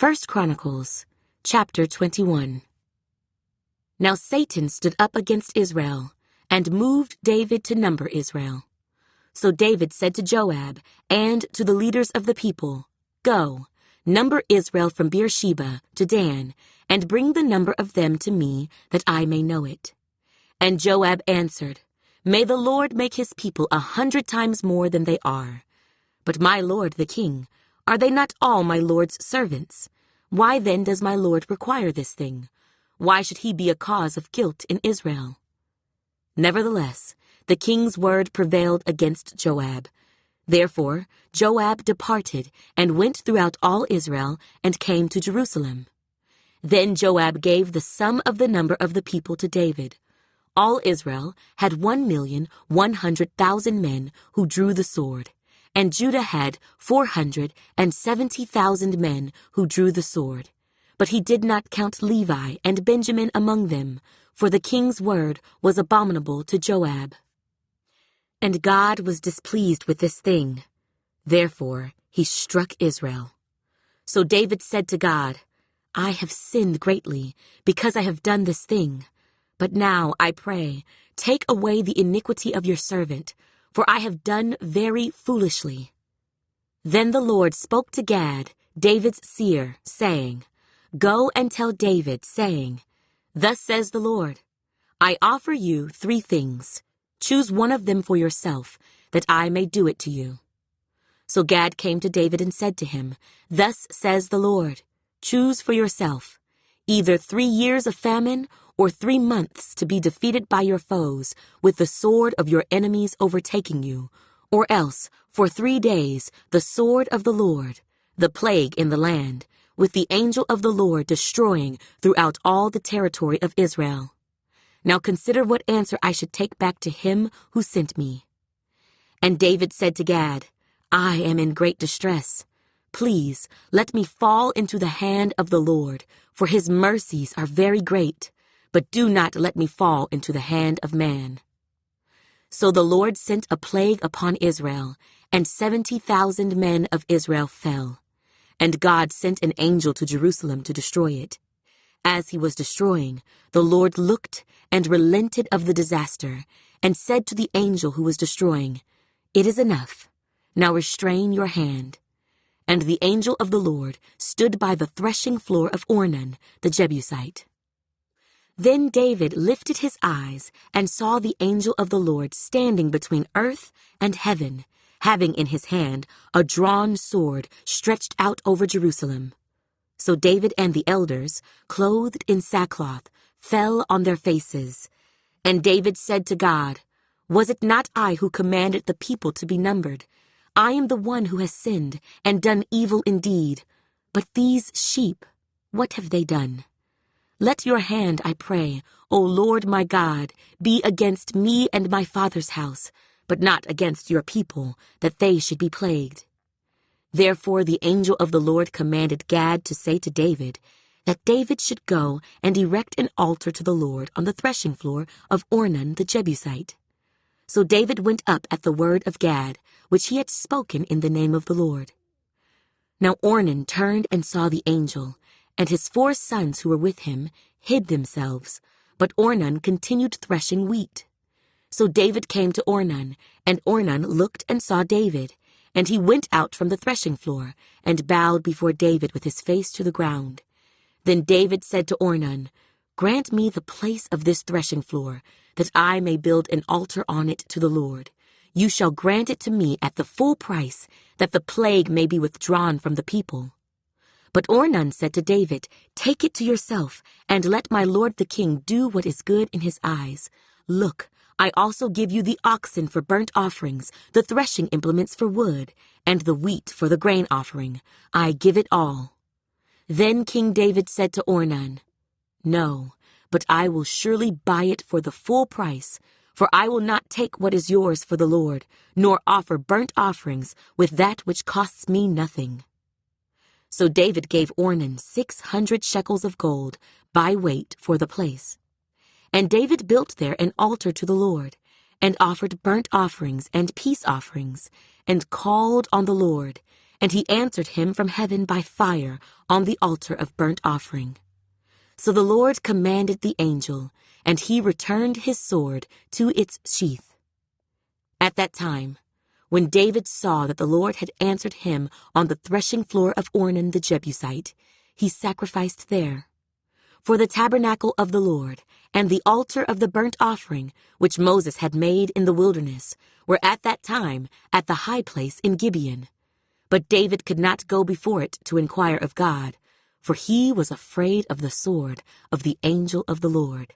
1 Chronicles, chapter 21. Now Satan stood up against Israel, and moved David to number Israel. So David said to Joab and to the leaders of the people, Go, number Israel from Beersheba to Dan, and bring the number of them to me, that I may know it. And Joab answered, May the Lord make his people 100 times more than they are. But my lord the king, are they not all my lord's servants? Why then does my lord require this thing? Why should he be a cause of guilt in Israel? Nevertheless, the king's word prevailed against Joab. Therefore Joab departed and went throughout all Israel and came to Jerusalem. Then Joab gave the sum of the number of the people to David. All Israel had 1,100,000 men who drew the sword, and Judah had 470,000 men who drew the sword. But he did not count Levi and Benjamin among them, for the king's word was abominable to Joab. And God was displeased with this thing. Therefore he struck Israel. So David said to God, I have sinned greatly, because I have done this thing. But now, I pray, take away the iniquity of your servant, for I have done very foolishly. Then the Lord spoke to Gad, David's seer, saying, Go and tell David, saying, Thus says the Lord, I offer you 3 things. Choose one of them for yourself, that I may do it to you. So Gad came to David and said to him, Thus says the Lord, choose for yourself, either 3 years of famine or 3 months to be defeated by your foes, with the sword of your enemies overtaking you, or else for 3 days the sword of the Lord, the plague in the land, with the angel of the Lord destroying throughout all the territory of Israel. Now consider what answer I should take back to him who sent me. And David said to Gad, I am in great distress. Please let me fall into the hand of the Lord, for his mercies are very great, but do not let me fall into the hand of man. So the Lord sent a plague upon Israel, and 70,000 men of Israel fell. And God sent an angel to Jerusalem to destroy it. As he was destroying, the Lord looked and relented of the disaster, and said to the angel who was destroying, It is enough. Now restrain your hand. And the angel of the Lord stood by the threshing floor of Ornan, the Jebusite. Then David lifted his eyes and saw the angel of the Lord standing between earth and heaven, having in his hand a drawn sword stretched out over Jerusalem. So David and the elders, clothed in sackcloth, fell on their faces. And David said to God, Was it not I who commanded the people to be numbered? I am the one who has sinned and done evil indeed. But these sheep, what have they done? Let your hand, I pray, O Lord my God, be against me and my father's house, but not against your people, that they should be plagued. Therefore the angel of the Lord commanded Gad to say to David, that David should go and erect an altar to the Lord on the threshing floor of Ornan the Jebusite. So David went up at the word of Gad, which he had spoken in the name of the Lord. Now Ornan turned and saw the angel, and his 4 sons who were with him hid themselves, but Ornan continued threshing wheat. So David came to Ornan, and Ornan looked and saw David, and he went out from the threshing floor, and bowed before David with his face to the ground. Then David said to Ornan, Grant me the place of this threshing floor, that I may build an altar on it to the Lord. You shall grant it to me at the full price, that the plague may be withdrawn from the people. But Ornan said to David, Take it to yourself, and let my lord the king do what is good in his eyes. Look, I also give you the oxen for burnt offerings, the threshing implements for wood, and the wheat for the grain offering. I give it all. Then King David said to Ornan, No, but I will surely buy it for the full price, for I will not take what is yours for the Lord, nor offer burnt offerings with that which costs me nothing. So David gave Ornan 600 shekels of gold by weight for the place. And David built there an altar to the Lord, and offered burnt offerings and peace offerings, and called on the Lord, and he answered him from heaven by fire on the altar of burnt offering. So the Lord commanded the angel, and he returned his sword to its sheath. At that time, when David saw that the Lord had answered him on the threshing floor of Ornan the Jebusite, he sacrificed there. For the tabernacle of the Lord and the altar of the burnt offering, which Moses had made in the wilderness, were at that time at the high place in Gibeon. But David could not go before it to inquire of God, for he was afraid of the sword of the angel of the Lord.